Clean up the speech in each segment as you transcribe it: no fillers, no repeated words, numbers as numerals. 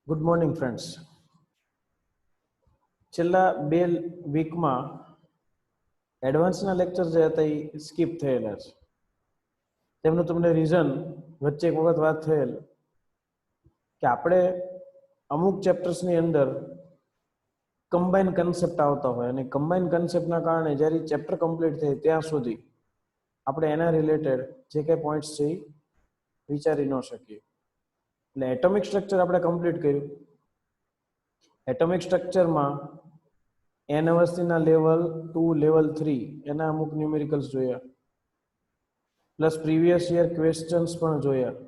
Good morning friends. છેલ્લા બે વીકમાં એડવાન્સના લેક્ચર જે હતા એ સ્કીપ થયેલા છે. તેમનું તમને રીઝન વચ્ચે એક વખત વાત થયેલ કે આપણે અમુક ચેપ્ટર્સની અંદર કમ્બાઇન કન્સેપ્ટ આવતા હોય અને કમ્બાઇન કન્સેપ્ટના કારણે જ્યારે ચેપ્ટર કમ્પ્લીટ થાય ત્યાં સુધી આપણે એના રિલેટેડ જે કંઈ પોઈન્ટ્સ છે એ વિચારી ન શકીએ. એટલે એટોમિક સ્ટ્રક્ચર આપણે કમ્પ્લીટ કર્યું. એટોમિક સ્ટ્રક્ચરમાં n અવસ્થિના લેવલ 2 લેવલ 3 એના અમુક ન્યુમેરિકલ્સ જોયા, પ્લસ પ્રીવિયસ યર ક્વેશ્ચન્સ પણ જોયા,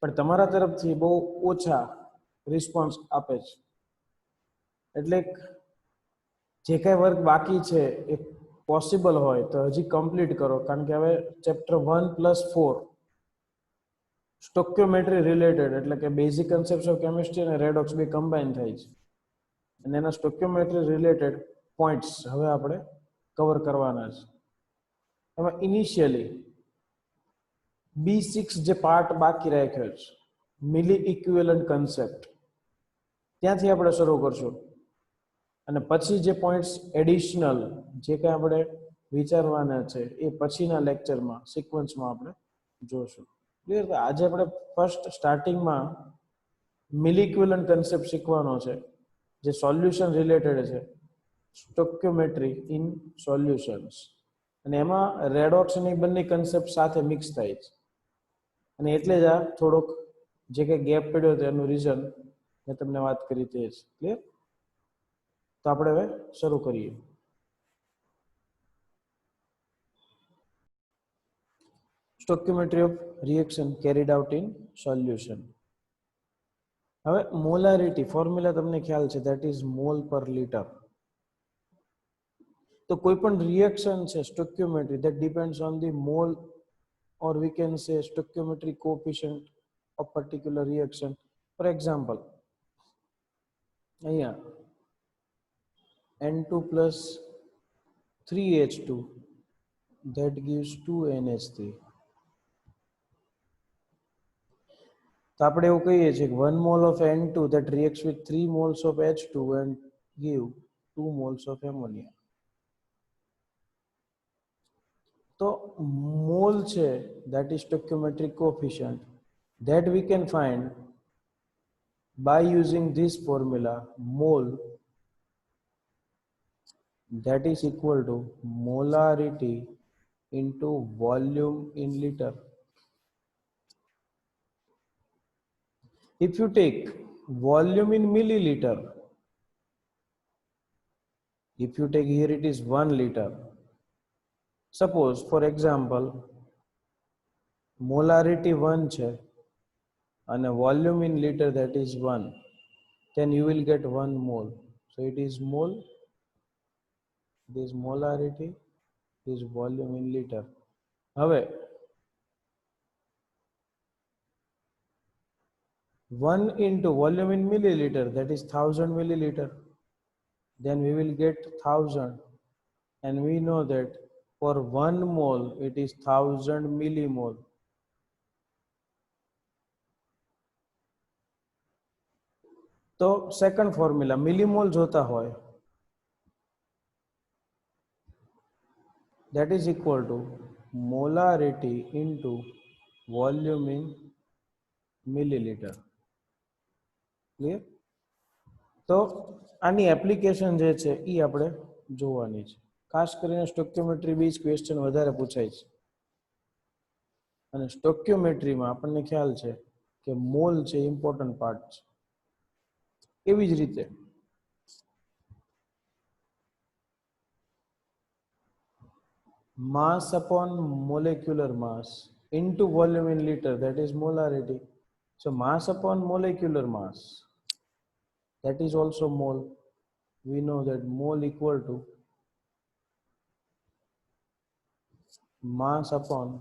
પણ તમારા તરફથી બહુ ઓછા રિસ્પોન્સ આપે છે. એટલે જે કાંઈ વર્ક બાકી છે એ પોસિબલ હોય તો હજી કમ્પ્લીટ કરો, કારણ કે હવે ચેપ્ટર 1+4 સ્ટોક્યોમેટ્રી રિલેટેડ, એટલે કે બેઝિક કન્સેપ્ટ ઓફ કેમિસ્ટ્રી અને રેડોક્સ બે કમ્બાઈન થાય છે અને એના સ્ટોક્યોમેટ્રી રિલેટેડ પોઈન્ટ્સ હવે આપણે કવર કરવાના છે. એમાં ઇનિશિયલી B6 જે પાર્ટ બાકી રાખ્યો છે, મિલી ઇક્વિવેલન્ટ કન્સેપ્ટ, ત્યાંથી આપણે શરૂ કરશું અને પછી જે પોઈન્ટ્સ એડિશનલ જે કંઈ આપણે વિચારવાના છે એ પછીના લેક્ચરમાં સિક્વન્સમાં આપણે જોશું. ક્લિયર? આજે આપણે ફર્સ્ટ સ્ટાર્ટિંગમાં મિલી ઇક્વિવેલન્ટ કન્સેપ્ટ શીખવાનો છે, જે સોલ્યુશન રિલેટેડ છે, સ્ટોક્યોમેટ્રી ઇન સોલ્યુશન્સ, અને એમાં રેડોક્સ અને બંને કન્સેપ્ટ સાથે મિક્સ થાય છે અને એટલે જ આ થોડોક જે કંઈ ગેપ પડ્યો હતો એનું રીઝન મેં તમને વાત કરી તે જ. ક્લિયર? તો આપણે હવે શરૂ કરીએ. Stoichiometry of reaction carried out in solution. હવે મોલારિટી ફોર્મ્યુલા તમને ખ્યાલ છે, that is mole per litre. તો કોઈ પણ રિએક્શન છે stoichiometry, that depends on the mole or we can say stoichiometric coefficient of particular reaction. For example, અહીંયા N2 plus 3H2 that gives 2NH3. તો આપણે એવું કહીએ છીએ કે 1 mole of N2 that reacts with 3 moles of H2 and give 2 moles of ammonia. તો mall છે, that is stoichiometric coefficient, that we can find by using this formula, mole that is equal to molarity into volume in liter. If you take volume in milliliter, if you take here it is 1 liter. Suppose for example molarity 1 છે and volume in liter that is 1, then you will get 1 mole. So it is mole, this molarity, this volume in liter. હવે 1 into volume in milliliter, that is 1000 milliliter, then we will get 1000, and we know that for 1 mole it is 1000 millimole. તો second formula મિલીમોલ જોતા હોય, that is equal to molarity into volume in milliliter. Clear? તો આની application જે છે એ આપણે જોવાની છે. ખાસ કરીને સ્ટોક્યોમેટ્રી બેઝ ક્વેશ્ચન વધારે પૂછાય છે અને સ્ટોક્યોમેટ્રીમાં આપણને ખ્યાલ છે કે મોલ છે ઇમ્પોર્ટન્ટ પાર્ટ છે. એવી જ રીતે mass upon molecular mass into volume in liter, that is molarity. So mass upon molecular mass, that is also mole. We know that mole equal to mass upon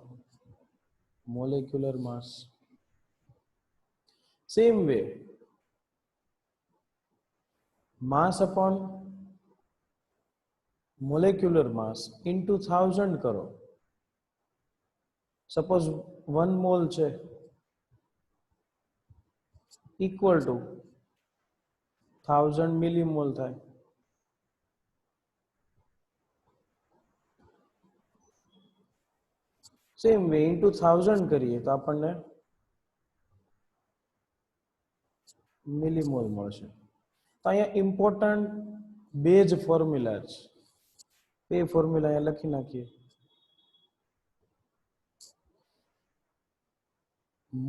molecular mass. Same way, mass upon molecular mass into 1000 करो. Suppose 1 mole છે equal to 1000 millimole થાય. Same way into 1000 કરીએ તો આપણને મિલીમોલ મળશે. તો અહીંયા important બે જ ફોર્મ્યુલા છે. બે ફોર્મ્યુલા અહીંયા લખી નાખીએ.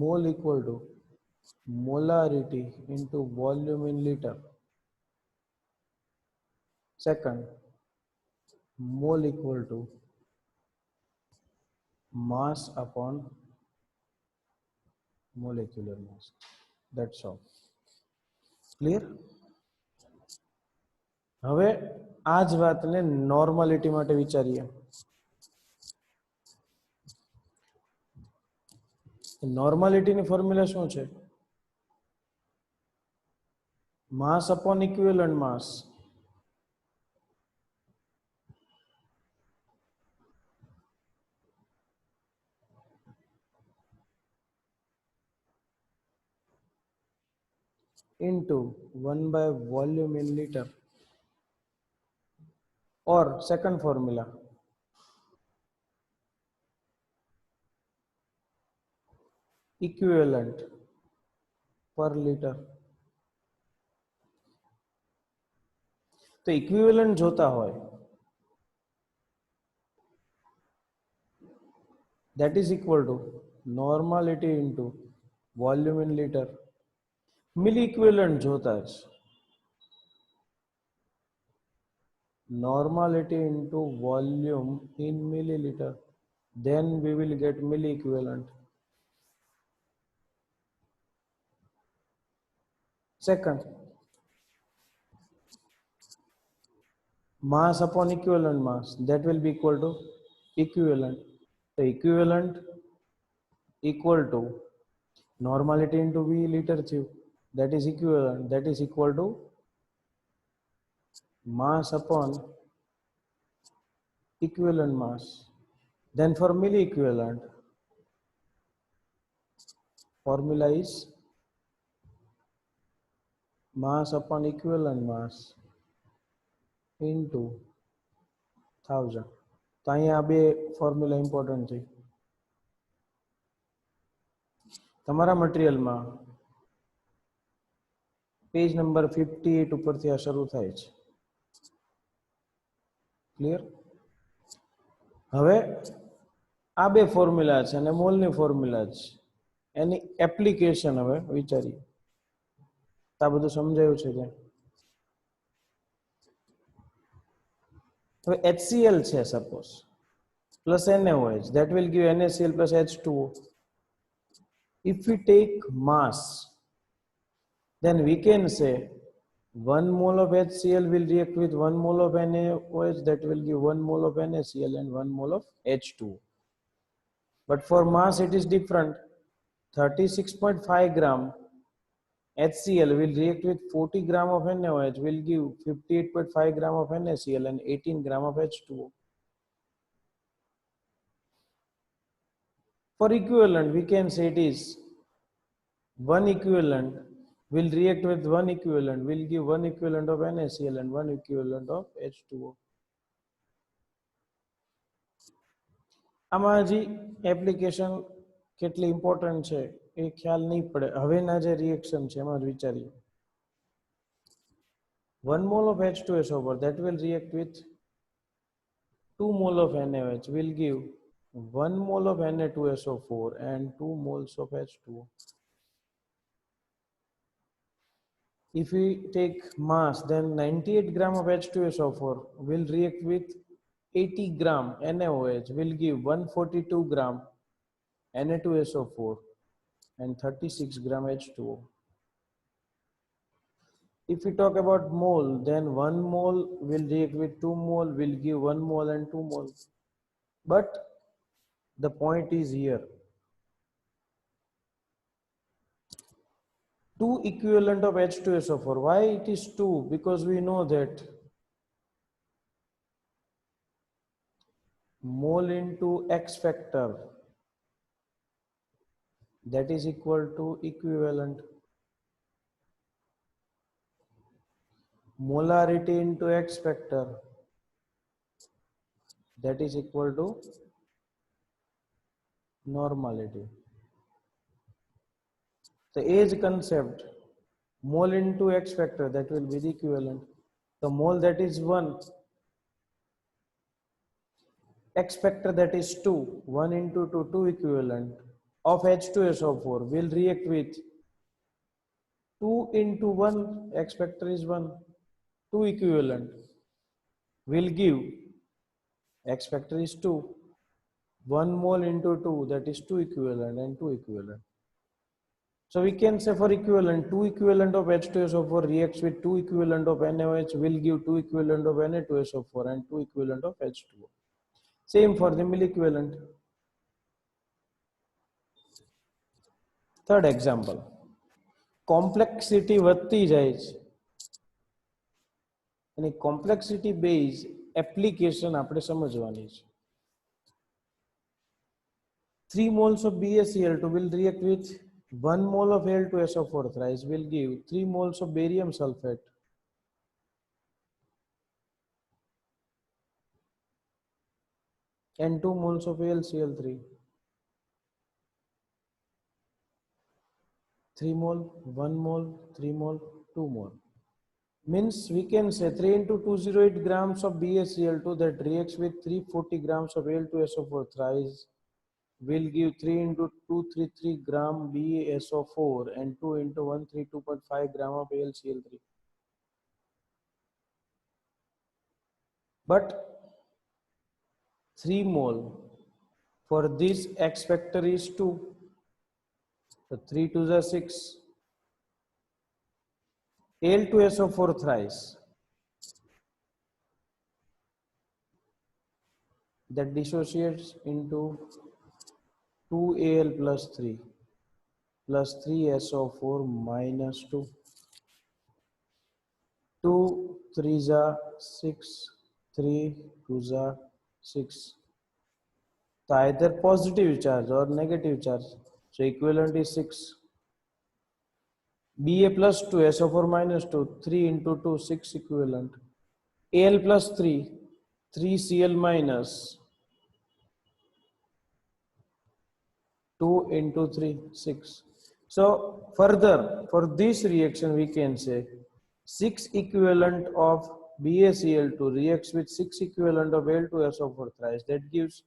Mall equal to molarity into volume in liter. Second, mole equal to mass upon molecular mass. That's all. Clear? હવે આ જ વાતને નોર્માલિટી માટે વિચારીએ. નોર્માલિટીની ફોર્મ્યુલા શું છે? Mass upon equivalent mass. into 1 by volume in liter. Or second formula, equivalent per liter. તો equivalent જોતા હોય, that is equal to normality into volume in liter. Milli equivalent જોતા જ, normality into volume in milliliter, then we will get milli equivalent. Second, mass upon equivalent mass, that will be equal to equivalent. The equivalent equal to normality into V liter through, that is equivalent, that is equal to mass upon equivalent mass. Then for milli equivalent, formula is mass upon equivalent mass into 1000. તો અહીંયા બે formula important છે. તમારા મટીરિયલમાં page number 58 ઉપરથી આ શરૂ થાય છે. ક્લિયર? હવે આ બે ફોર્મ્યુલા છે અને મોલની ફોર્મ્યુલા છે. એની એપ્લિકેશન હવે વિચારીએ. આ બધું સમજાયું છે ત્યાં? હવે HCl છે suppose plus NaOH, that will give NaCl plus H2O. If we take mass, then we can say 1 mole of HCl will react with 1 mole of NaOH, that will give 1 mole of NaCl and 1 mole of H2O. But for mass it is different. 36.5 gram HCl will react with 40 gram of NaOH, will give 58.5 gram of NaCl and 18 gram of H2O. For equivalent, we can say it is 1 equivalent will react with 1 equivalent, will give 1 equivalent of NaCl and 1 equivalent of H2O. આમાં હજી application કેટલી important છે એ ખ્યાલ નહીં પડે. હવેના જે reaction છે એમાં જ વિચારીએ. 1 mole of H2SO4, that will react with 2 mole of NaOH, will give 1 mole of Na2SO4 and 2 moles of H2O. If we take mass, then 98 gram of H2SO4 will react with 80 gram NaOH, will give 142 gram Na2SO4 and 36 gram H2O. If we talk about mole, then 1 mole will react with 2 mole, will give 1 mole and 2 moles. But the point is here, 2 equivalent of H2SO4. Why it is 2? Because we know that mole into X factor, that is equal to equivalent. molarity into X factor, that is equal to normality. The age concept, mole into X factor, that will be the equivalent. The mole, that is 1, X factor, that is 2, 1 into 2, 2 equivalent of H2SO4 will react with 2 into 1, X factor is 1, 2 equivalent will give, X factor is 2, 1 mole into 2, that is 2 equivalent and 2 equivalent. So we can say for equivalent, 2 equivalent of H2SO4 reacts with 2 equivalent of NaOH will give 2 equivalent of Na2SO4 and 2 equivalent of H2O. Same for the mill equivalent. Third example, complexity વધતી જાય છે અને complexity based application આપણે સમજવાની છે. 3 moles of BaCl2 will react with 1 mole of Al2SO4 thrice will give 3 moles of barium sulfate and 2 moles of AlCl3. 3 mole, 1 mole, 3 mole, 2 mole. Means we can say 3 into 208 grams of BaCl2 that reacts with 340 grams of Al2SO4 thrice will give 3 into 233 gram BaSO4 and 2 into 132.5 gram of AlCl3. But 3 mole for this X factor is 2. So 3 to the 6. Al2SO4 thrice, that dissociates into 2Al plus 3 plus 3SO4 minus 2. 2 3s are 6, 3 2s are 6. So either positive charge or negative charge. So equivalent is 6. Ba plus 2, SO4 minus 2, 3 into 2, 6 equivalent. Al plus 3, 3Cl minus 2 into 3, 6. So further, for this reaction we can say 6 equivalent of BaCl2 reacts with 6 equivalent of Al2SO4 thrice. That gives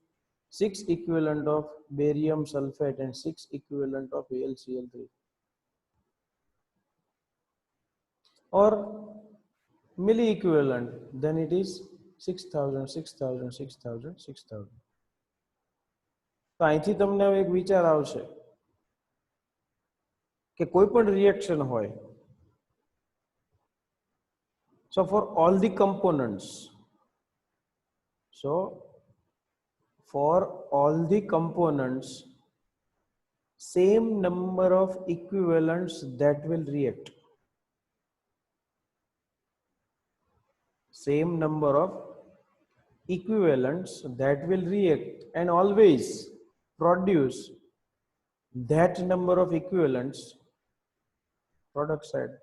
6 equivalent of barium sulfate and 6 equivalent of AlCl3. Or milli equivalent, then it is 6000, 6000, 6000, 6000. તો અહીંથી તમને હવે એક વિચાર આવશે કે કોઈ પણ રિએક્શન હોય, so for all the components, same number of equivalents that will react, same number of equivalents that will react and always produce that number of equivalents product side.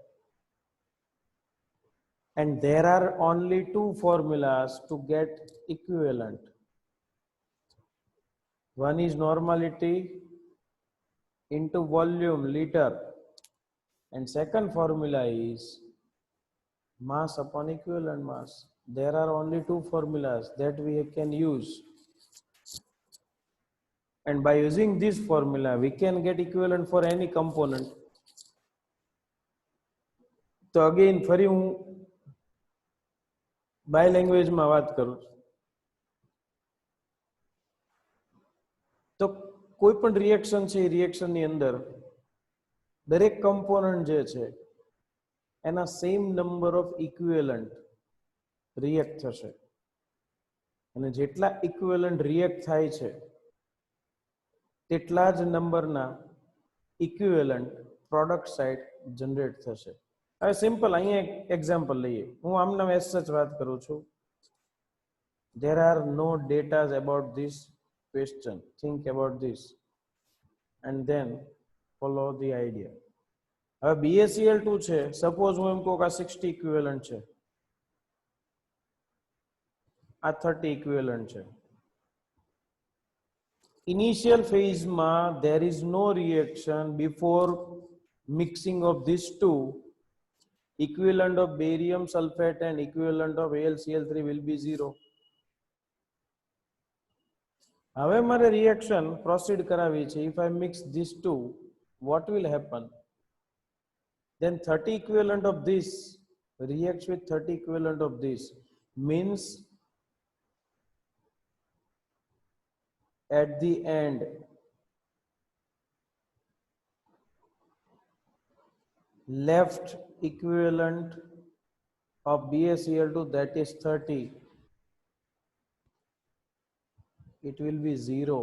And there are only 2 formulas to get equivalent. One is normality into volume liter, and second formula is mass upon equivalent mass. There are only 2 formulas that we can use, and by using this formula we can get equivalent for any component. So again ફરી હું by લેંગ્વેજમાં વાત કરું તો કોઈ પણ reaction છે, રિએક્શનની અંદર દરેક કમ્પોનન્ટ જે છે એના same number of equivalent react થશે, અને જેટલા ઇક્વિવેલન્ટ રિએક્ટ થાય છે તેટલા જ નંબરના ઇક્વિવેલન્ટ પ્રોડક્ટ સાઇડ જનરેટ થશે. હવે સિમ્પલ અહીંયા એક એક્ઝામ્પલ લઈએ. હું આમના એસ સચ વાત કરું છું. There are no data about this question. Think about this and then follow the idea. હવે BaCl2 છે, સપોઝ હું એમ કહું કે 60 ઇક્વિવેલન્ટ છે, આ 30 ઇક્વિવેલન્ટ છે. Initial phase ma there is no reaction before mixing of these two. Equivalent of barium sulfate and equivalent of AlCl3 will be 0. હવે મારે reaction proceed કરાવી છે. If I mix these two, what will happen? Then 30 equivalent of this reacts with 30 equivalent of this, means at the end left equivalent of BaCl2, that is 30, it will be 0.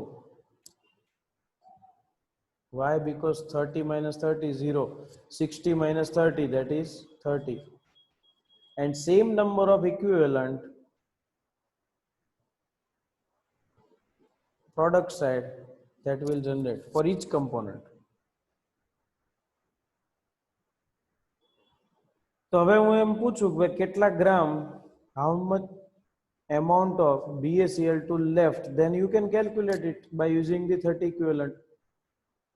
Why? Because 30 minus 30 is 0. 60 minus 30, that is 30. And same number of equivalent product side that will generate for each component. તો હવે હું એમ પૂછું કે કેટલા ગ્રામ, how much amount of BaCl2 left, then you can calculate it by using the 30 equivalent,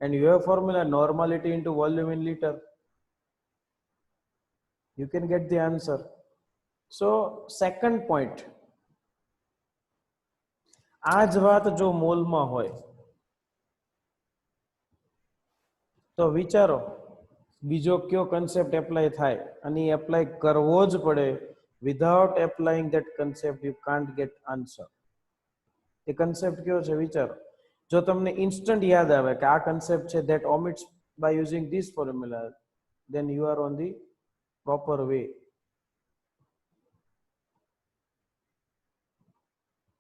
and you have formula normality into volume in liter. You can get the answer. So second point, આ જ વાત જો મોલમાં હોય તો વિચારો બીજો કયો concept apply થાય, અને apply કરવો જ પડે. Without applying that concept you can't get answer. A concept કયો છે વિચારો. જો તમને instant યાદ આવે કે આ concept છે that omits by using this formula, then you are on the proper way.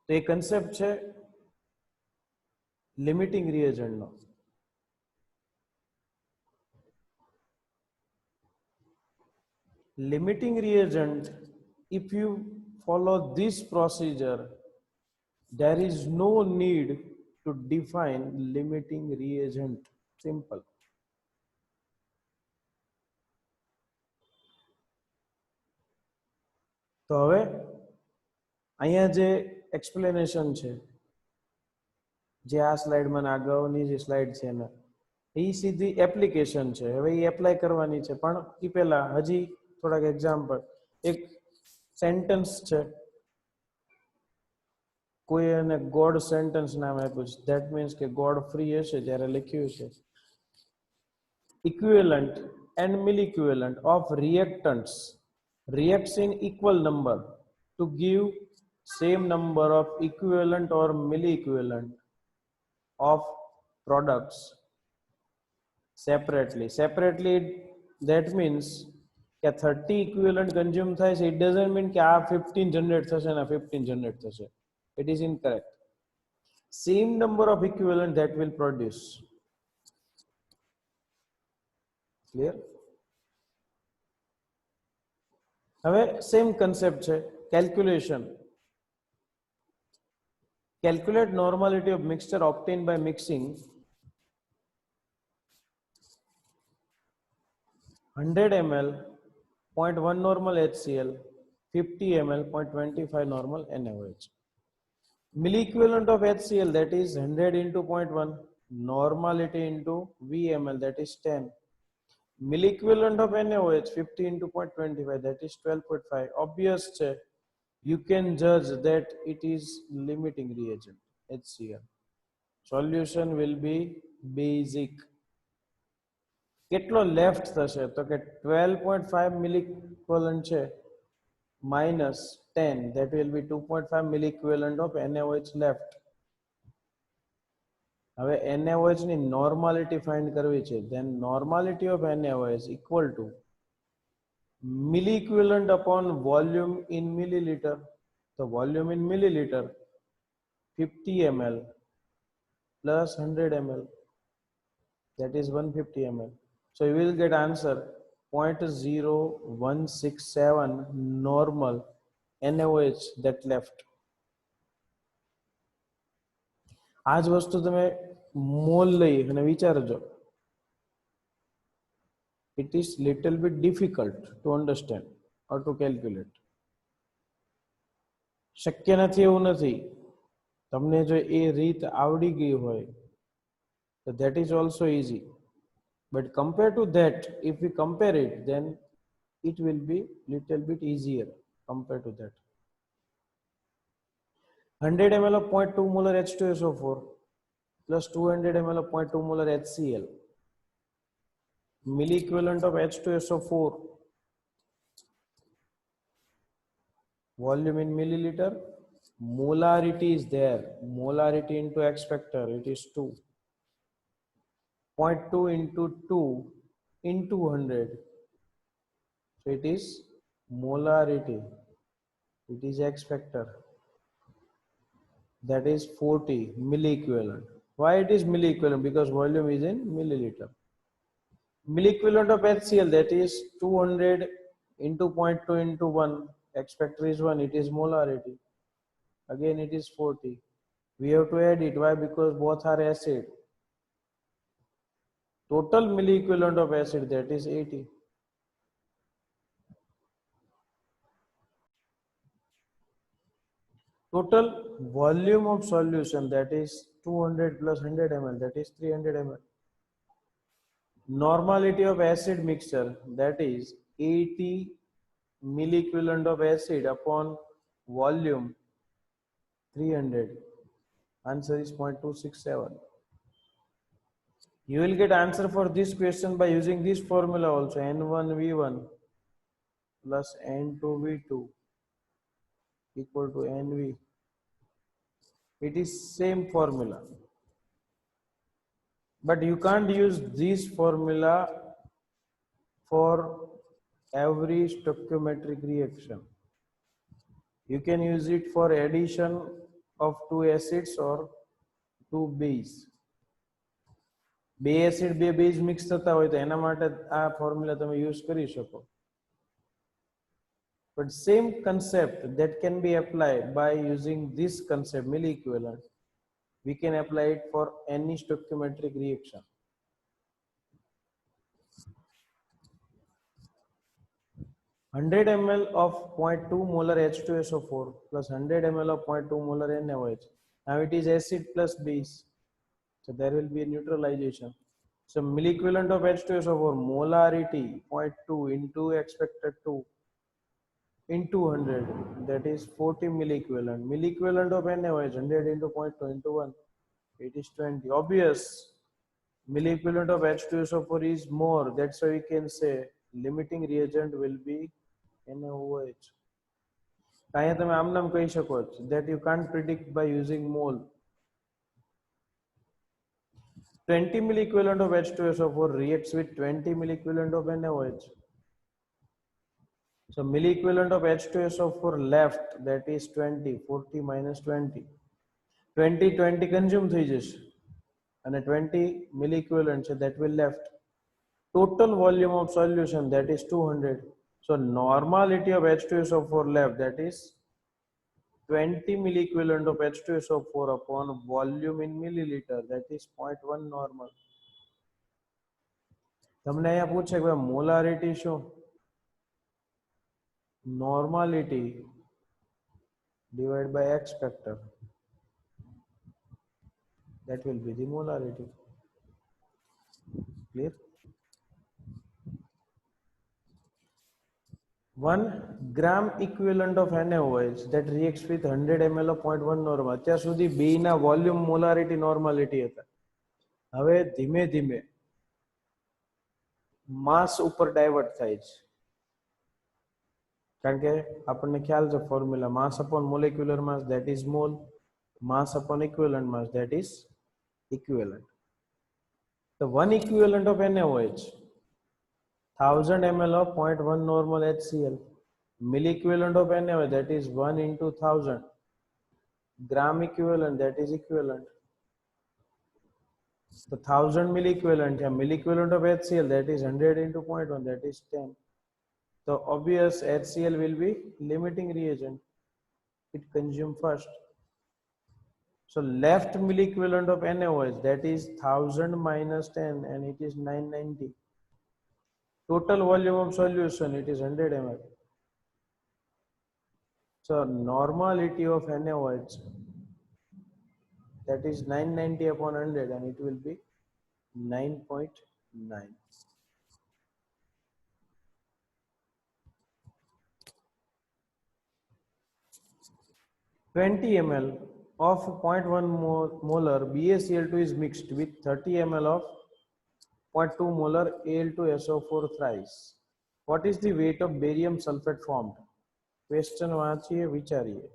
તો એ concept છે limiting reagent no. Limiting reagent, if you follow this procedure, there is no need to define limiting reagent. Simple. તો હવે અહીંયા જે explanation છે, જે આ સ્લાઇડમાં અગાઉની જે સ્લાઇડ છે ને, એ સીધી એપ્લિકેશન છે. હવે એ એપ્લાય કરવાની છે, પણ એ પહેલા હજી થોડાક એક્ઝામ્પલ. એક સેન્ટેન્સ છે, કોઈ એને ગોડ સેન્ટેન્સ નામ આપ્યું છે. ધેટ મીન્સ કે ગોડ ફ્રી હશે ત્યારે લખ્યું છે equivalent and milliequivalent of reactants reacts in equal number to give same number of equivalent or milliequivalent of products separately. That means કે 30 equivalent consume થાય છે, it doesn't mean કે આ 15 generate થશે અને 15 generate થશે. It is incorrect. Same number of equivalent that will produce. Clear? હવે same concept છે calculation. Calculate normality of mixture obtained by mixing 100 ml 0.1 normal HCl, 50 ml 0.25 normal NaOH. Milliequivalent of HCl, that is 100 into 0.1, normality into VML, that is 10. Milliequivalent of NaOH 50 into 0.25, that is 12.5. Obvious છે, you can judge that it is limiting reagent HCl. Solution will be basic. કેટલો left થશે તો કે 12.5 milliequivalent છે minus 10, that will be 2.5 milliequivalent of NaOH left. હવે NaOH ની normality find કરવી છે, then normality of NaOH equal to milliequivalent upon volume in milliliter. So volume in milliliter 50 ml plus 100 ml, that is 150 ml. So you will get answer 0.0167 normal NaOH that left. આ જ વસ્તુ તમે mall લઈ અને વિચારજો. It is little bit difficult to understand or to calculate. શક્ય નથી એવું નથી. તમને જો એ રીત આવડી ગઈ હોય તો that is also easy, but compared to that, if we compare it, then it will be little bit easier compared to that. 100 ml of 0.2 molar H2SO4 plus 200 ml of 0.2 molar HCl, milli equivalent of H2SO4, volume in milliliter, molarity is there, molarity into X factor, it is 2. 0.2 into 2 into 100, so it is molarity, it is X factor, that is 40 milli equivalent. Why it is milli equivalent? Because volume is in milliliter. Milli equivalent of HCl, that is 200 into 0.2 into 1, X factor is 1, it is molarity, again it is 40. We have to add it. Why? Because both are acid. Total milli equivalent of acid, that is 80. Total volume of solution, that is 200 plus 100 ml, that is 300 ml. Normality of acid mixture, that is 80 milli equivalent of acid upon volume 300. Answer is 0.267. You will get answer for this question by using this formula also, N1V1 plus N2V2 equal to NV. It is same formula. But you can't use this formula for every stoichiometric reaction. You can use it for addition of two acids or two base. બે acid બે base mix થતા હોય તો એના માટે આ formula તમે use કરી શકો. But same concept that can be applied by using this concept milli equivalent, we can apply it for any stoichiometric reaction. (100 ml of 0.2 molar H2SO4 plus 100 ml of 0.2 molar NaOH. Now it is acid plus base, so there will be a neutralization. So milli equivalent of H2SO4, molarity 0.2 into X factor 2 into 100, that is 40 milli equivalent. Milli equivalent of NaOH, 100 into 0.2 into 1, it is 20. Obvious, milli equivalent of H2SO4 is more, that's why we can say limiting reagent will be NaOH. અહીંયા તમે આમ નામ કહી શકો that you can't predict by using mole. 20 milli equivalent of H2SO4 reacts with 20 milli equivalent of NaOH. So milli equivalent of H2SO4 left, that is 20, 40 minus 20. 20 consume થઈ જશે અને 20 milli equivalent છે, that will left. Total volume of solution, that is 200. So normality of H2SO4 left, that is 20 milli equivalent of H2SO4 upon volume in milliliter, that is 0.1 normal. તમને અહીંયા પૂછે કે molarity શું? Normality divided by X factor, that will be the molarity. Clear? 1 gram equivalent of NaOH that reacts with 100 ml of 0.1 normal. અત્યાર સુધી B ના volume molarity normality હતા. હવે ધીમે ધીમે માસ ઉપર ડાયવર્ટ થાય છે, કારણ કે આપણને ખ્યાલ છે formula mass upon molecular mass, that is mole, mass upon equivalent mass, that is equivalent. The 1 equivalent of NaOH, 1000 ml of 0.1 normal HCl, milli equivalent of NaOH, that is 1 into 1000, gram equivalent, that is equivalent. So 1000 milli equivalent, yeah, milli equivalent of HCl, that is 100 into 0.1, that is 10. So obvious HCl will be limiting reagent, it consume first. So left milli equivalent of NaOH, that is 1000 minus 10, and it is 990. Total volume of solution, it is 100 ml. So normality of NaOH, that is 990 upon 100, and it will be 9.9. 20 ml of 0.1 molar BaCl2 is mixed with 30 ml of 0.2 molar Al2SO4 thrice. What is the weight of barium sulfate formed? Question વાંચીએ વિચારીએ.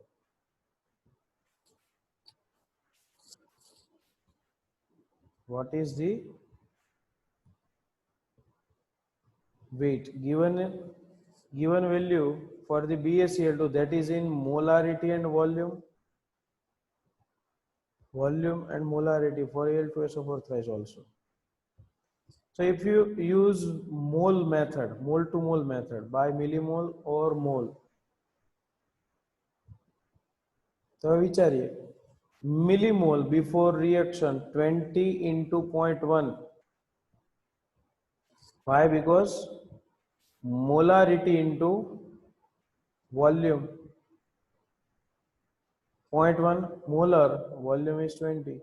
What is the weight given value for the BaCl2, that is in molarity and volume and molarity for Al2SO4 thrice also. So if you use mole method, mole to mole method by millimole or mole, so વિચારીએ millimole before reaction 20 into 0.1. Why? Because molarity into volume 0.1 molar, volume is 20,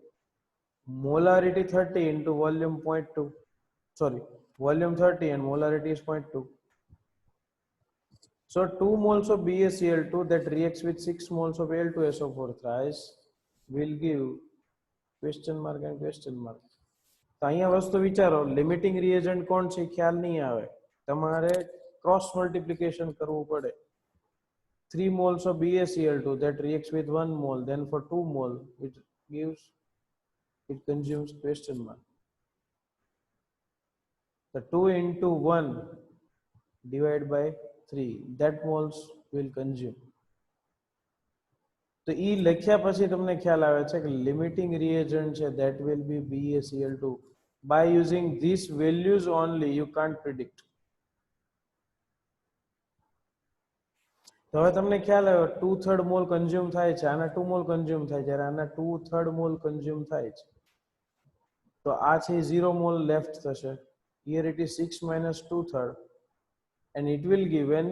molarity 30 into volume 0.2, sorry, volume 30 and molarity is 0.2. So 2 moles of BaCl2 that reacts with 6 moles of Al2SO4 thrice will give question mark and question mark. તો અહીંયા વસ્તુ વિચારો, limiting reagent કોણ છે ખ્યાલ નહીં આવે, તમારે ક્રોસ મલ્ટિપ્લિકેશન કરવું પડે. 3 moles of BaCl2 that reacts with 1 mole, then for 2 mole it consumes question mark. The 2 into 1 divided by 3, that moles will consume. તો ઈ લખ્યા પછી તમને ખ્યાલ આવે છે કે લિમિટિંગ રિએજન્ટ છે that will be BaCl2. By using these values only you can't predict. તો હવે તમને ખ્યાલ આવ્યો 2/3 મોલ કન્ઝ્યુમ થાય છે, આના 2 મોલ કન્ઝ્યુમ થાય, જ્યારે આના 2/3 મોલ કન્ઝ્યુમ થાય છે, તો આ છે 0 મોલ લેફ્ટ થશે. Here it is 6 minus 2/3, and it will give, when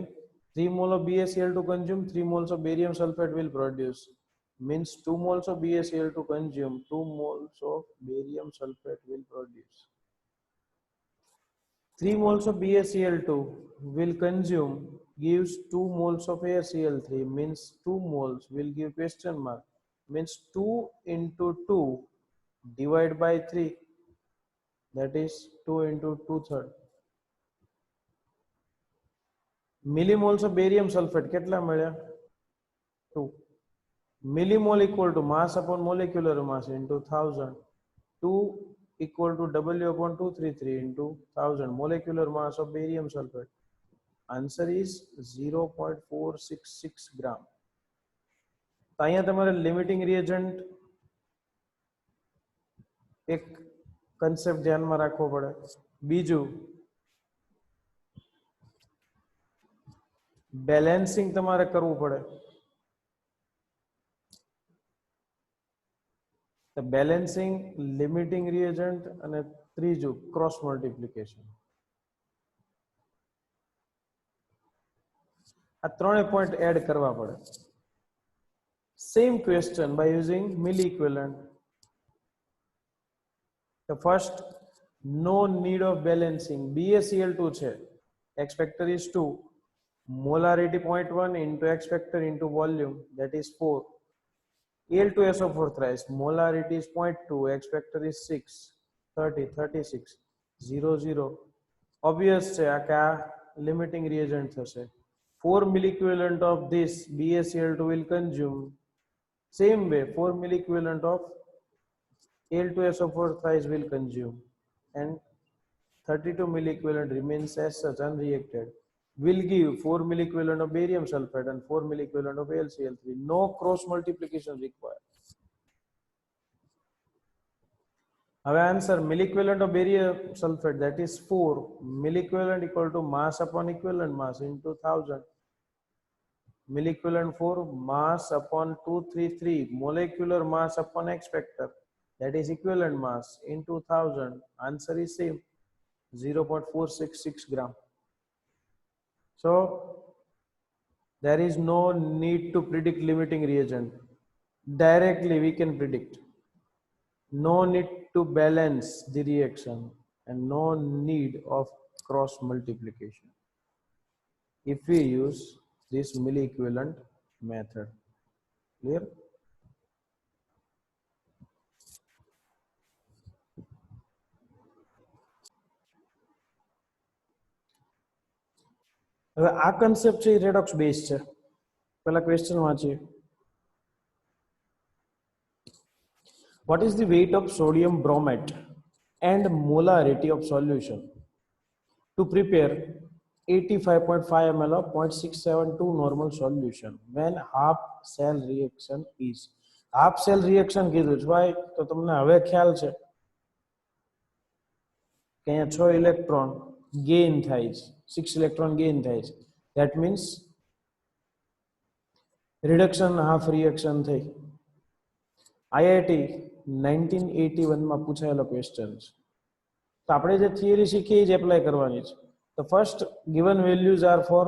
3 mole of BaCl2 consume, 3 moles of barium sulfate will produce. Means 2 moles of BaCl2 consume, 2 moles of barium sulfate will produce. 3 moles of BaCl2 will consume, gives 2 moles of ACl3, means 2 moles will give question mark, means 2 into 2 divided by 3, that is 2 into 2/3. Millimoles of barium sulfate કેટલા મળ્યા? 2. Millimole equal to mass upon molecular mass into 1000. 2 equal to W upon 233 into 1000 molecular mass of barium sulfate. Answer is 0.466 gram. તો અહીંયા તમારે limiting reagent એક concept ધ્યાનમાં રાખવો પડે. બીજું, બેલેન્સિંગ તમારે કરવું પડે. The balancing, limiting reagent, અને ત્રીજું cross multiplication. આ ત્રણે પોઈન્ટ એડ કરવા પડે. Same question by using milliequivalent. The first, no need of balancing. BaCl2 છે, X factor is 2, molarity 0.1 into X factor into volume, that is 4. Al2SO4 thrice, molarity is 0.2, X factor is 6, 30, 36, 0, 0. Obvious છે આ કે આ limiting reagent થશે. 4 milliequivalent of this BaCl2 will consume. Same way, 4 milliequivalent of Al2SO4 thrice will consume, and 32 milliequivalent remains as such unreacted. Will give 4 milliequivalent of barium sulfate and 4 milliequivalent of AlCl3. No cross multiplication required. Our answer, milliequivalent of barium sulfate, that is 4 milliequivalent equal to mass upon equivalent mass into 1000. Milliequivalent 4 mass upon 233 molecular mass upon X factor, that is equivalent mass into 1000. Answer is same, 0.466 gram. So there is no need to predict limiting reagent. Directly we can predict. No need to balance the reaction and no need of cross multiplication if we use this milli-equivalent method. Clear? હવે આ concept છે redox base છે. પહેલા question વાંચીએ. What is the weight of sodium bromate and molarity of solution to prepare 85.5 ml of 0.672 normal solution when half cell reaction is? Half cell reaction કીધું છે ભાઈ, તો તમને હવે ખ્યાલ છે કે અહીંયા 6 ઇલેક્ટ્રોન ગેઇન થાય છે, 6 ઇલેક્ટ્રોન ગેઇન થાય છે. That means reduction half reaction થઈ. આઈઆઈટી 1981 માં પૂછાયેલો ક્વેશ્ચન છે. તો આપણે જે થિયરી શીખી એ જ એપ્લાય કરવાની છે. The first given values are for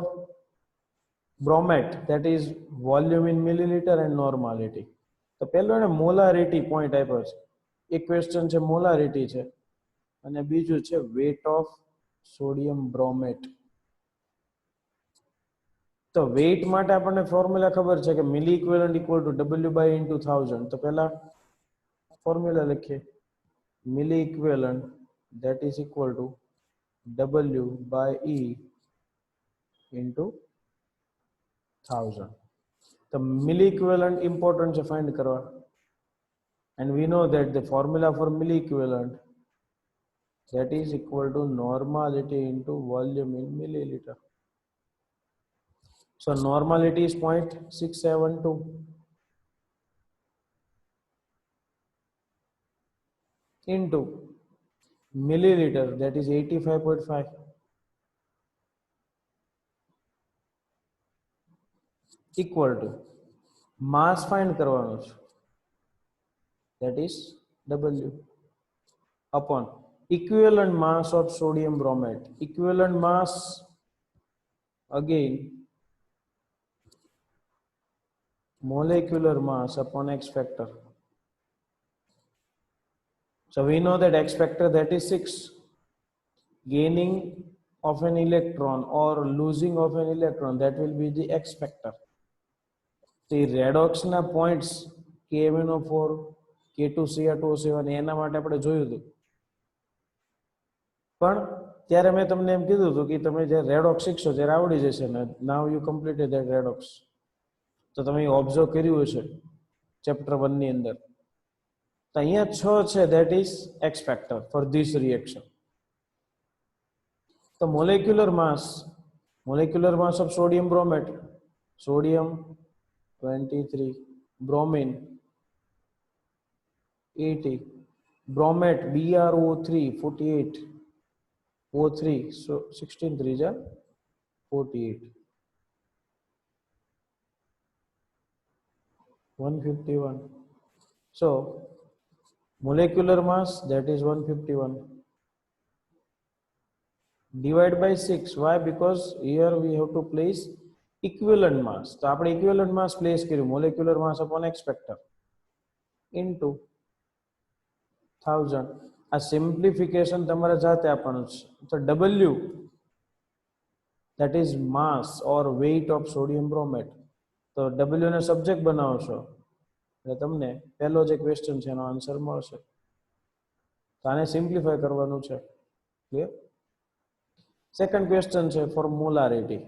bromate, that is volume in milliliter and normality. તો પહેલો એને મોલારિટી પોઈન્ટ આપ્યો છે. એક ક્વેશ્ચન છે મોલારિટી છે અને બીજું છે વેટ ઓફ સોડિયમ બ્રોમેટ. તો વેટ માટે આપણને ફોર્મ્યુલા ખબર છે કે મિલી ઇક્વિવેલન્ટ ઇક્વલ ટુ W/1000. તો પહેલા ફોર્મ્યુલા લખીએ. મિલી equivalent that is equal to W/E into 1000. The milli equivalent important to find karwa, and we know that the formula for milli equivalent that is equal to normality into volume in milliliter. So normality is 0.672 into milliliter, that is 85.5, equal to mass find કરવાનું છે, that is W, upon equivalent mass of sodium bromate. Equivalent mass again molecular mass upon X factor. So we know that X factor, that is 6. Gaining of an electron or losing of an electron, that will be the X factor. The redox na points KMnO4, K2Cr2O7 એના માટે આપણે જોયું હતું. પણ ત્યારે મેં તમને એમ કીધું હતું કે તમે જ્યારે રેડોક્સ શીખશો ત્યારે આવડી જશે ને. નાઉ યુ કમ્પ્લીટેડ ધેટ રેડોક્સ. તો તમે ઓબ્ઝર્વ કર્યું હશે ચેપ્ટર 1 ની અંદર. તો અહીંયા 6 છે, that is X factor for this reaction. The molecular mass of sodium bromate, sodium 23, bromine 80, bromate BrO3 48, O3, so 16 3 ja 48, 151. So molecular mass, that is 151. Divide by 6. Why? Because here we have to place equivalent mass. તો આપણે equivalent mass place કર્યું, molecular mass upon X factor into 1000. આ simplification તમારે જાતે આપવાનું છે. તો W, that is mass or weight of sodium bromate. તો W ને સબ્જેક્ટ બનાવશો એટલે તમને પહેલો જે ક્વેશ્ચન છે એનો આન્સર મળશે. તો આને સિમ્પ્લિફાય કરવાનું છે. ક્લિયર? Second question છે for molarity.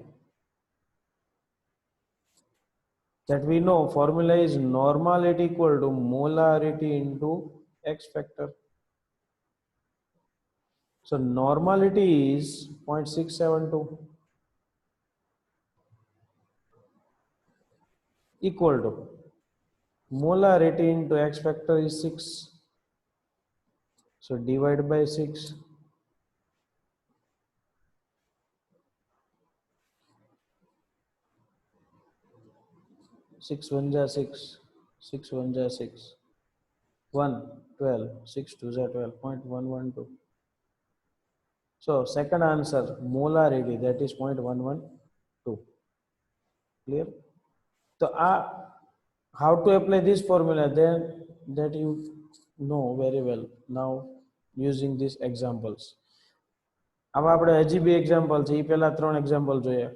That we know formula is normality equal to molarity into X factor. So normality is 0.672 equal to molarity into X factor is 6. So divide by 6. 6 1 ja 6, 6 1 ja 6, 1 12, 6 2 ja 12.112. So second answer molarity, that is 0.112. Clear? So how to apply this formula, then that you know very well now using these examples. આમાં આપણે હજી બે example છે, એ પહેલા 3 example જોઈએ.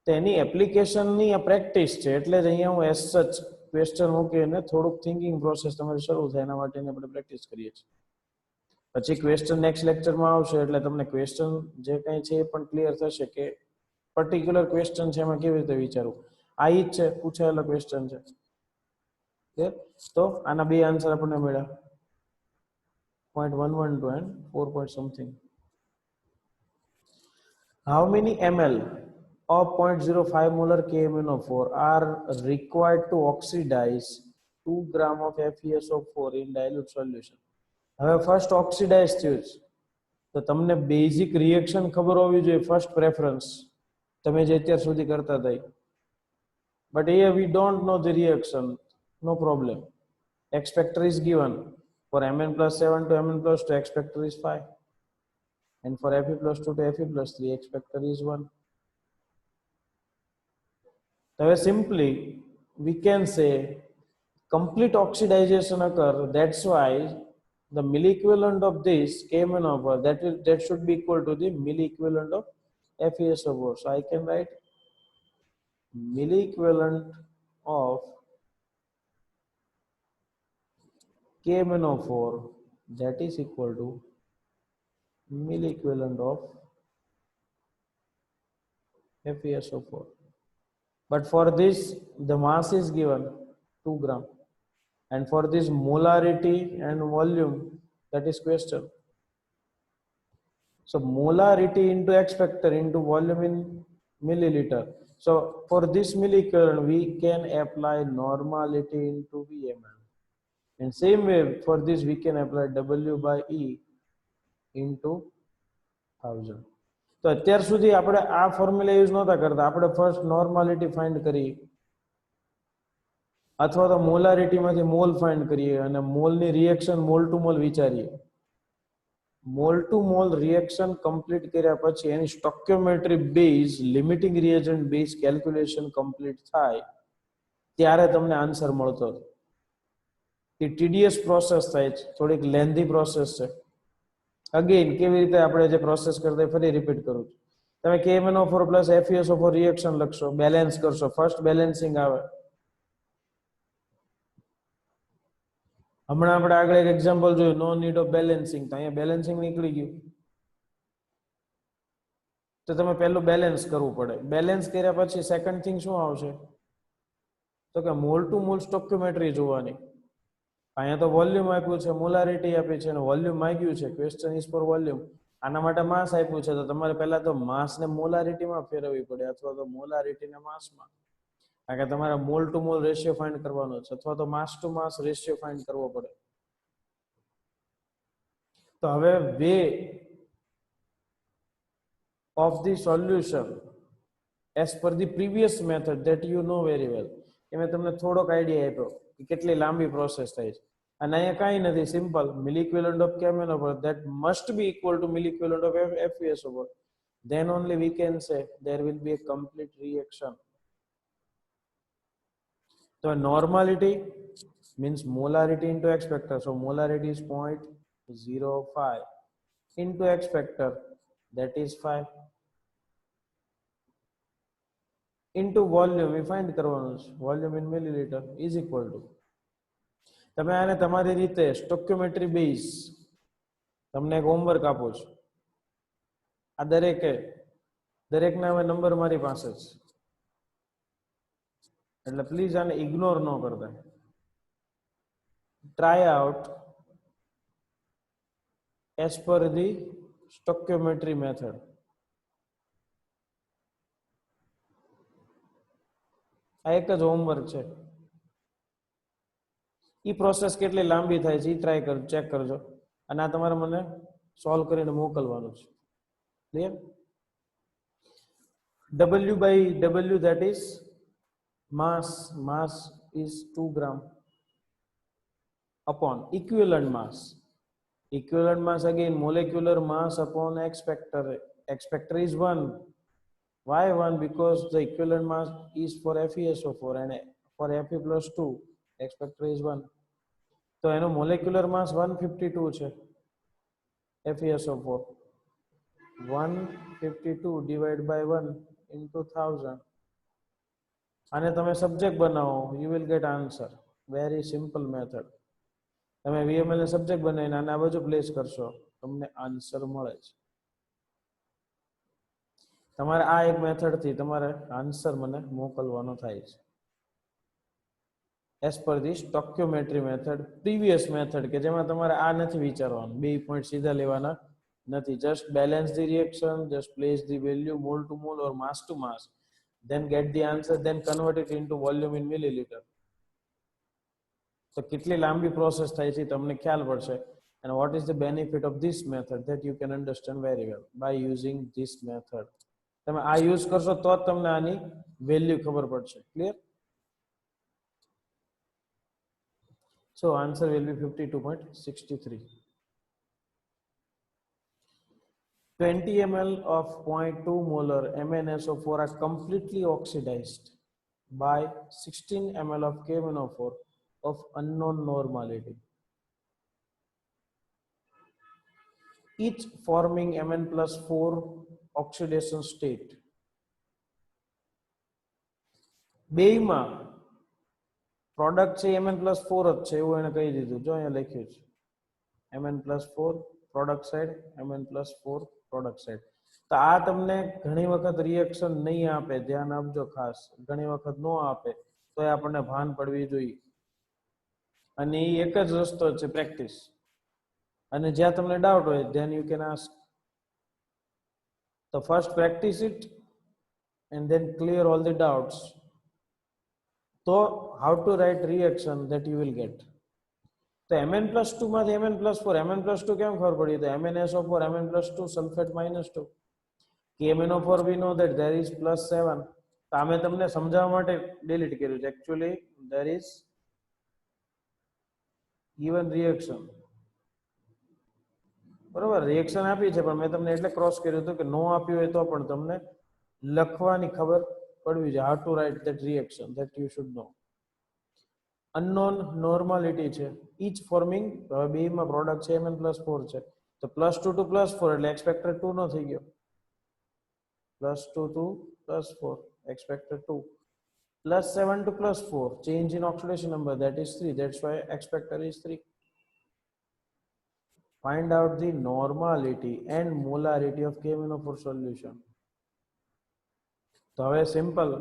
તેની એપ્લિકેશનની આ પ્રેક્ટિસ છે, એટલે જ અહીંયા હું એસ સચ ક્વેશ્ચન મૂકીને થોડુંક થિંકિંગ પ્રોસેસ તમારી શરૂ થાય એના માટેની આપણે પ્રેક્ટિસ કરીએ છીએ. પછી ક્વેશ્ચન નેક્સ્ટ લેક્ચરમાં આવશે એટલે તમને ક્વેશ્ચન જે કંઈ છે એ પણ ક્લિયર થશે કે પર્ટિક્યુલર ક્વેશ્ચન છે એમાં કેવી રીતે વિચારવું. આ જ છે પૂછાયેલો ક્વેશ્ચન છે. તો આના બે આન્સર આપણને મળ્યા 0.112 and 4 point something. How many ml of 0.05 molar KMnO4 are required to oxidize 2 gram of FeSO4 in dilute solution? હવે ફર્સ્ટ ઓક્સિડાઇઝ થયું છે તો તમને બેઝિક રિએક્શન ખબર હોવી જોઈએ, ફર્સ્ટ પ્રેફરન્સ તમે જે અત્યાર સુધી કરતા હતા. But here we don't know the reaction, no problem. X factor is given. For Mn plus 7 to Mn plus 2, X factor is 5. And for Fe plus 2 to Fe plus 3, X factor is 1. So simply we can say complete oxidization occur. That's why the milliequivalent of this KMnO4, that should be equal to the milliequivalent of FeSO4. So I can write milliequivalent of KMnO4, that is equal to milliequivalent of FeSO4. But for this the mass is given 2 gram, and for this molarity and volume, that is question. So molarity into X factor into volume in milliliter. So for this milliequivalent we can apply normality into Vml. And same way for this we can apply W by E into 1000. તો અત્યાર સુધી આપણે આ formula use નહોતા કરતા. આપણે first normality find કરી અથવા તો મોલારિટીમાંથી મોલ ફાઇન્ડ કરીએ અને મોલની રિએક્શન મોલ ટુ મોલ વિચારીએ. Mole to mole reaction complete કર્યા પછી એની stoichiometry base limiting reagent base calculation complete થાય ત્યારે તમને આન્સર મળતો. એ ટીડીએસ પ્રોસેસ થાય છે, થોડીક લેન્ધી પ્રોસેસ છે. અગેન કેવી રીતે આપણે જે પ્રોસેસ કરતા ફરી રિપીટ કરું છું. તમે KMnO4 પ્લસ FeSO4 રિએક્શન લખશો, બેલેન્સ કરશો, ફર્સ્ટ બેલેન્સિંગ આવે. હમણાં આપણે આગળ એક એક્ઝામ્પલ જોયું, નો નીડ ઓફ બેલેન્સિંગ, તો અહીંયા બેલેન્સિંગ નીકળી ગયું. તો તમે પહેલું બેલેન્સ કરવું પડે. બેલેન્સ કર્યા પછી સેકન્ડ થિંગ શું આવશે તો કે મોલ ટુ મોલ સ્ટોક્યોમેટ્રી જોવાની. અહીંયા તો વોલ્યુમ આપ્યું છે, મોલારિટી આપી છે અને વોલ્યુમ માંગ્યું છે. Question is four volume. આના માટે માસ આપ્યું છે તો તમારે પહેલા તો માસ ને મોલારિટીમાં ફેરવવી પડે અથવા તો મોલારિટી ને માસમાં, કારણ કે તમારે mole to mole ratio find કરવાનો છે અથવા તો mass to mass ratio find કરવો પડે. તો હવે way of the solution as per the previous method that you know very well. એ મેં તમને થોડોક આઈડિયા આપ્યો કે કેટલી લાંબી પ્રોસેસ થાય છે. અને અહીંયા કાંઈ નથી, simple milliequivalent of KMnO4 that must be equal to milliequivalent of FeSO4. Then only we can say there will be a complete reaction. So normality means molarity into X factor. So molarity is 0.05 into X factor, that is 5. Into volume we find કરવાનું છે, volume in milliliter is equal to. તમે આને તમારી રીતે સ્ટોક્યોમેટ્રી base તમને એક homework આપો છો. આ દરેકના હવે નંબર મારી પાસે છે એટલે પ્લીઝ આને ઇગ્નોર ન કરતા. Try out as per the stoichiometry method. આ એક જ હોમવર્ક છે. ઈ પ્રોસેસ કેટલી લાંબી થાય છે ઈ ટ્રાય કર, ચેક કરજો અને આ તમારે મને સોલ્વ કરીને મોકલવાનું છે. Clear? W by W, that is mass. Mass is 2 gram upon equivalent mass. Equivalent mass again molecular mass upon X factor. X factor is 1. Why 1? Because the equivalent mass is for FeSO4 and for Fe plus 2 expector is 1. તો એનો molecular માસ 152 છે FeSO4. 152 divided by 1 into 1000. અને તમે subject બનાવો, you will get answer. Very simple method. તમે VML ને subject બનાવીને આને આ બાજુ પ્લેસ કરશો, તમને આન્સર મળે છે. તમારે આ એક મેથડ થી તમારે આન્સર મને મોકલવાનો થાય છે. As per the stoichiometry method, previous method કે જેમાં તમારે આ નથી વિચારવાનું, બે પોઈન્ટ સીધા લેવાના નથી. Just balance the reaction, just place the value mole to mole or mass to mass, then get the answer, then convert it into volume in milliliter. તો કેટલી લાંબી પ્રોસેસ થાય છે તમને ખ્યાલ પડશે. and what is the benefit of this method, that you can understand very well by using this method. તમે આ યુઝ કરશો તો જ તમને આની વેલ્યુ ખબર પડશે. Clear? So answer will be 52.63. 20 ml of 0.2 molar MnSO4 are completely oxidized by 16 ml of KMnO4 of unknown normality, each forming Mn plus 4 oxidation state. બેયમાં product છે Mn+4 જ છે એવું એને કહી દીધું. જો અહીંયા લખ્યું છે Mn+4 product side, Mn+4 product side. તો આ તમને ઘણી વખત રિએક્શન નહીં આપે, ધ્યાન આપજો ખાસ. ઘણી વખત ન આપે તો એ આપણને ભાન પડવી જોઈએ. અને એ એક જ રસ્તો છે, પ્રેક્ટિસ. અને જ્યાં તમને ડાઉટ હોય then you can ask. So first practice it and then clear all the doubts. So how to write reaction that you will get. તો Mn+2 માંથી Mn+4, Mn+2 કેમ ખબર પડી? તો MnSO4 Mn+2 sulfate -2. KMnO4 we know that there is +7. તો આમે તમને સમજાવવા માટે ડિલીટ કર્યું છે. Actually there is even reaction. બરોબર, રિએક્શન આપી છે પણ મેં તમને એટલે ક્રોસ કર્યું હતું કે નો આપ્યું હોય તો પણ તમને લખવાની ખબર પડવી જોઈએ. how to write that reaction, that you should know. unknown normality છે, each forming, બેમાં પ્રોડક્ટ છે Mn+4 છે તો +2 to +4 એટલે એક્સપેક્ટેડ 2 નો થઈ ગયો. +2 to +4 expected 2, +7 to +4 change in oxidation number, that is 3, that's why expected is 3. Find out the normality and molarity of KMnO4 solution. તો હવે simple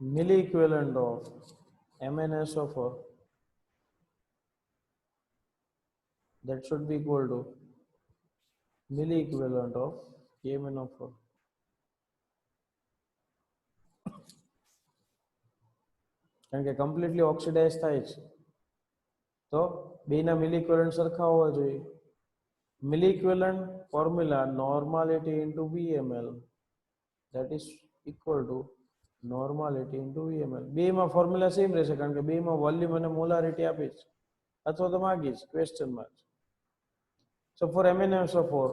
milli equivalent of MnSO4, that should be equal to milli equivalent of KMnO4. કારણ કે completely oxidise થાય છે તો બેના મિલી equivalent સરખા હોવા જોઈએ. Milli equivalent formula normality into VML, that is equal to normality into VML. બેમાં ફોર્મ્યુલા સેમ રહેશે કારણ કે બેમાં વોલ્યુમ અને મોલારિટી આપી છે અથવા તો માગી છે ક્વેશ્ચનમાં. So for MnSO4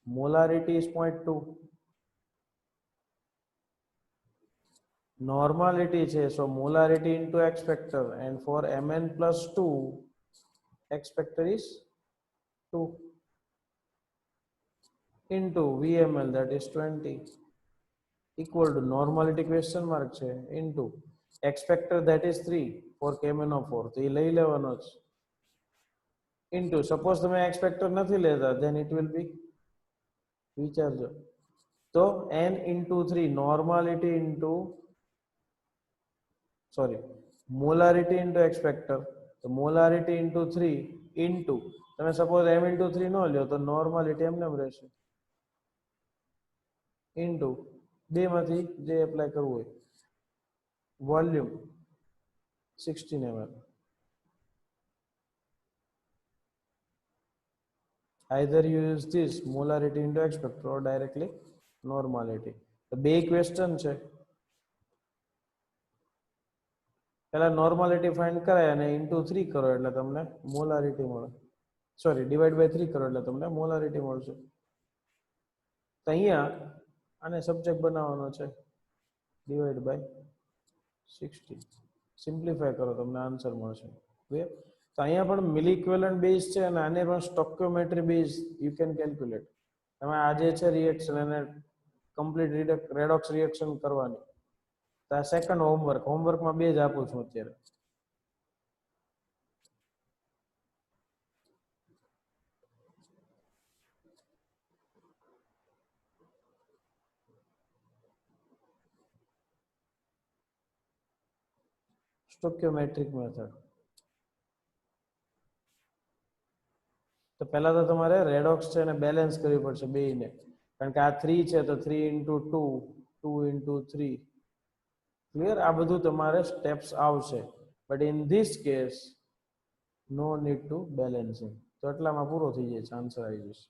molarity is 0.2, normality છે so molarity into X factor, and for Mn+2 X factor is 2 into VML, that is 20, equal to normality question mark છે into X factor, that is 3 for KMnO4 તો એ લઈ લેવાનો છે into, suppose તમે X factor નથી લેતા then it will be, વિચારજો તો n into 3 normality into, sorry, molarity into X factor, તો molarity into 3 into, તમે સપોઝ m into 3 નો લ્યો તો normality એમને એમ રહેશે into બે માંથી જે એપ્લાય કરવું હોય, volume 16 ml. Either you use this molarity into X factor or directly normality. તો બે ક્વેશ્ચન છે, પહેલા નોર્માલિટી ફાઇન્ડ કરાય અને ઇન્ટુ 3 કરો એટલે તમને મોલારિટી મળે, સોરી ડિવાઇડ બાય 3 કરો એટલે તમને મોલારિટી મળશે. તો અહીંયા આને સબ્જેક્ટ બનાવવાનો છે, ડિવાઈડ બાય 60, સિમ્પ્લિફાય કરો તમને આન્સર મળશે. ક્લિયર? તો અહીંયા પણ મિલી ઇક્વિવેલન્ટ બેઝ છે અને આને પણ સ્ટોક્યોમેટ્રી બેઝ યુ કેન કેલ્ક્યુલેટ. તમે આ જે છે રિએક્શન અને કમ્પ્લીટ રેડોક્સ રિએક્શન કરવાની. તો આ સેકન્ડ હોમવર્કમાં બે જ આપું છું અત્યારે. સ્ટોક્યોમેટ્રિક મેથડ. તો પહેલા તો તમારે રેડોક્સ છે એને બેલેન્સ કરવી પડશે બેયને, કારણ કે આ 3 છે તો 3 into 2, 2 into 3. ક્લિયર? આ બધું તમારે સ્ટેપ્સ આવશે, but in this case no need to balancing. તો એટલામાં પૂરો થઈ જાય છે, આન્સર આવી જશે.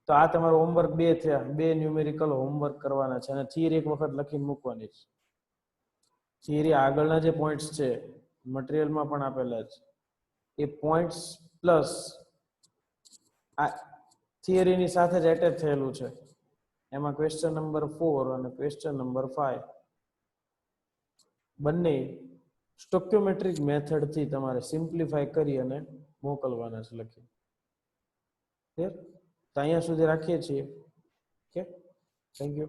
તો આ તમારો હોમવર્ક 2 થયા, 2 ન્યુમેરિકલ હોમવર્ક કરવાના છે અને થિયરી એક વખત લખીને મૂકવાની છે. થિયરી આગળના જે પોઈન્ટ્સ છે મટીરિયલમાં પણ આપેલા છે, એ પોઈન્ટ્સ પ્લસ આ થિયરીની સાથે જ એટેચ થયેલું છે. એમાં ક્વેશ્ચન નંબર 4 અને ક્વેશ્ચન નંબર 5 બંને સ્ટોક્યોમેટ્રિક મેથડથી તમારે સિમ્પ્લિફાય કરી અને મોકલવાના છે લખી. ક્લિયર? તો અહીંયા સુધી રાખીએ છીએ. Okay, thank you.